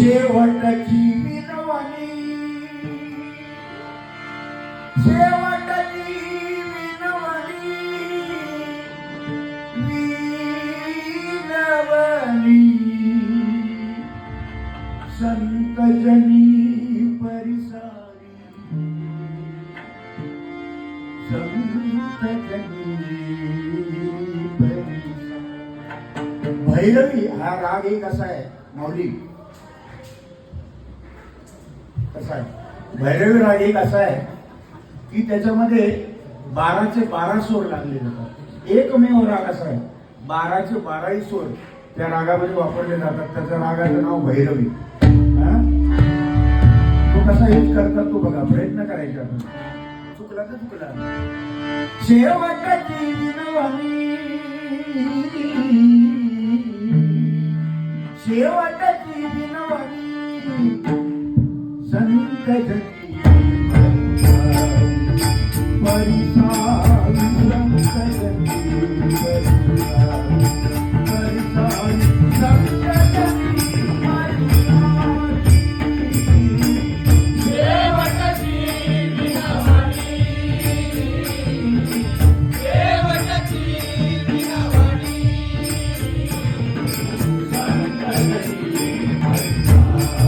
शेवटची विनवणी शेवटची विनवणी विनवणी संत जनी परिसारी संत जनी परिसारी। भैरवी हा राग एक असा आहे माऊली, कसा आहे भैरवी राग एक असा आहे की त्याच्यामध्ये 12चे 12 सूर लागले जातात। एकमेव राग असा आहे 12चे 12 सूर त्या रागामध्ये वापरले जातात। त्याच्या रागाचं नाव भैरवी। तो कसा यूज करतात तो बघा, प्रयत्न करायचे आपण। चुकला तर चुकला। शेवटची विनवणी शेवटची विनवणी संत जनी परिसारी संत जनी परिसारी परिसारी संत जनी परिसारी। शेवटची विनवणी शेवटची विनवणी संत जनी परिसारी परिसारी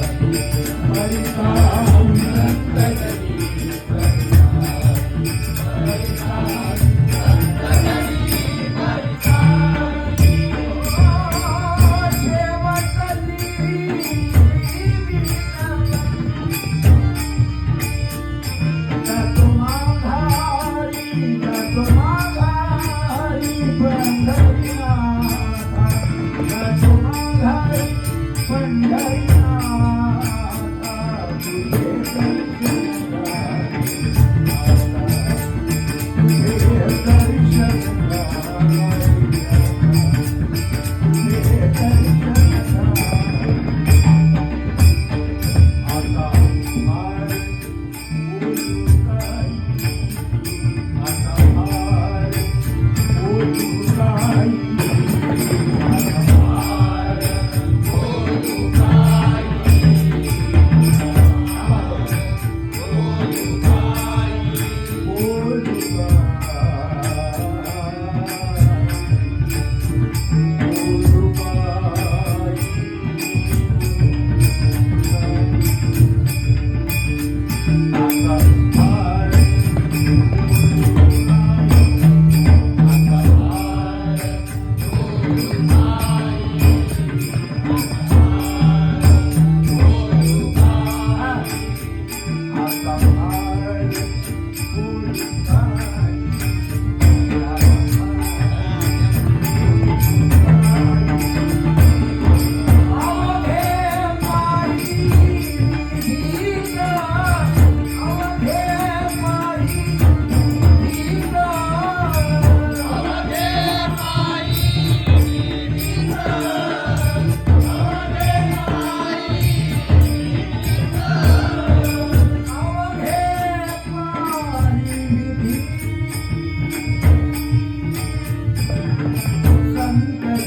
संत जनी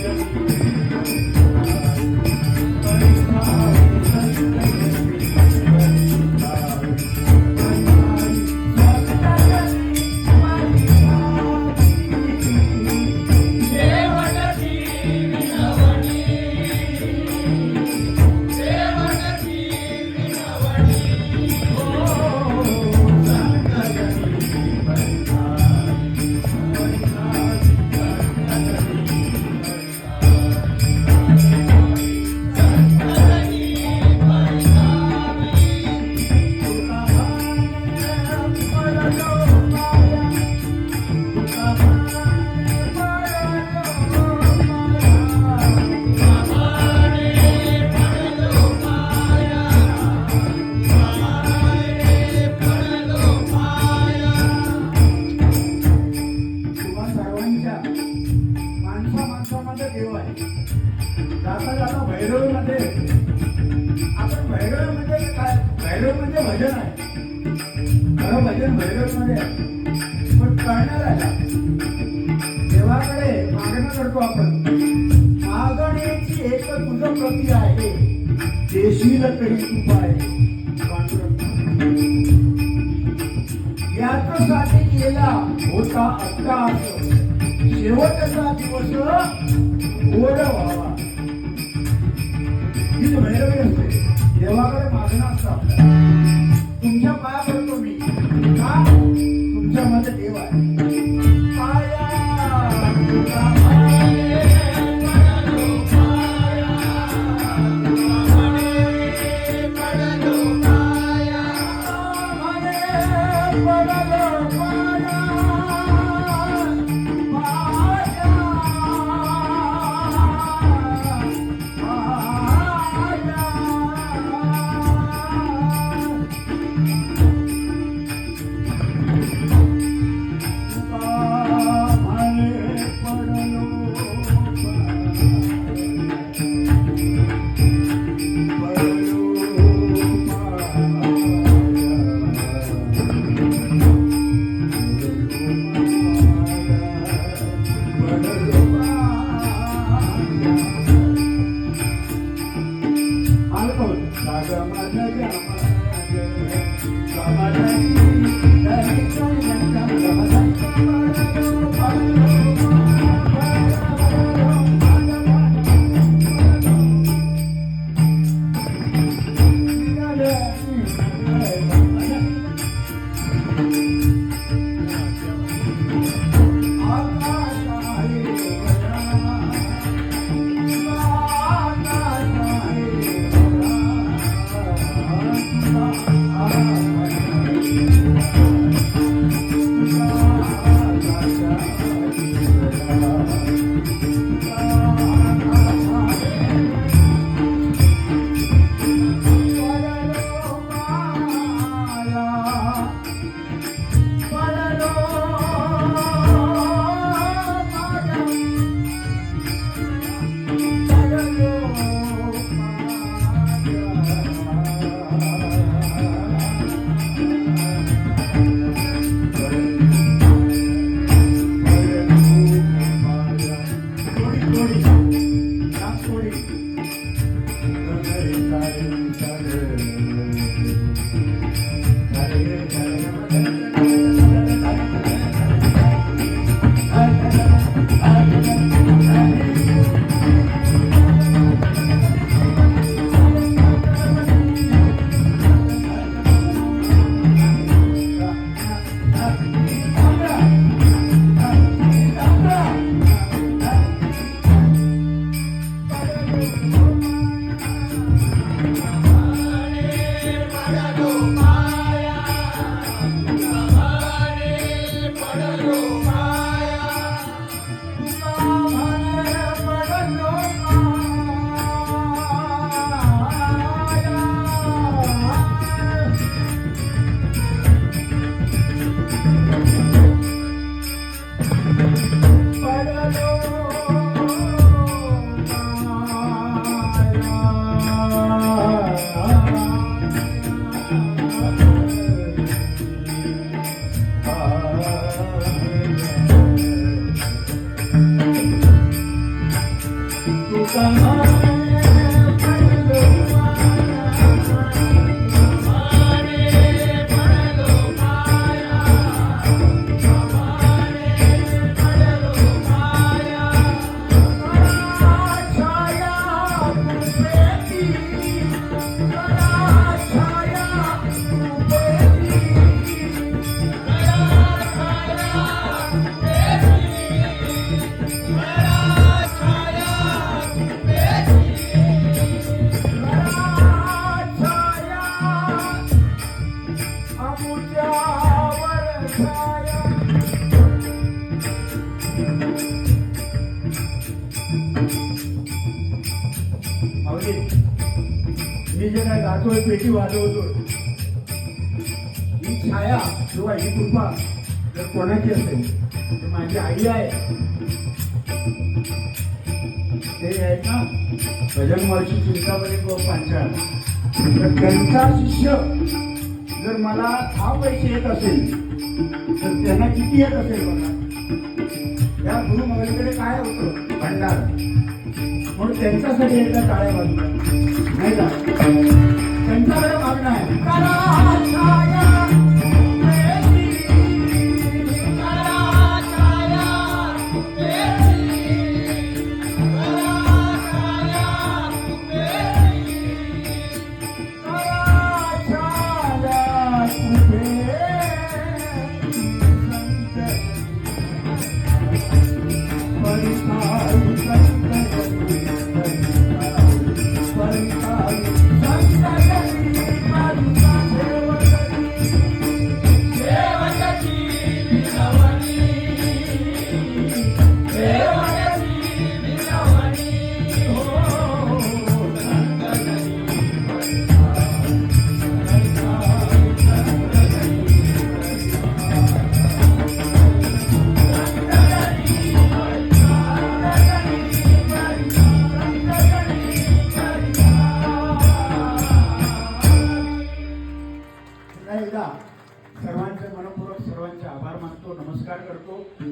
भैरव म्हणजे भजन आहे. खरं भजन भैरव मध्ये पण कळणार आहे. देवाकडे मागणं करतो आपण. मागणीची एक तुझं प्रती आहे. देशील तरी उपाय पांडुरंग याच्यासाठी केला होता अट्टास शेवटचा दिवस गोड व्हावा. ही भैरवी असते देवाकडे मागणं असतं आपल्याला. तुमच्या पाया पडतो मी का तुमच्यामध्ये देव आहे. पाया मी जे काय गातोय पेटी वाजवतो ही छाया किंवा ही कृपा जर कोणाची असेल तर माझी आई आहे ते आहेत ना भजन वर्षी चिंतामणी पांचाळ तर त्यांचा शिष्य जर मला 6 पैसे येत असेल तर त्यांना किती येत असेल बघा. त्या गुरु माऊलीकडे काय होतं भंडार म्हणून त्यांच्यासाठी एकदा टाळ्या वाजवा नाही का त्यांच्याकडे मागणं आहे पुन्हा एकदा सर्वांचे मनपूर्वक सर्वांचे आभार मानतो नमस्कार करतो.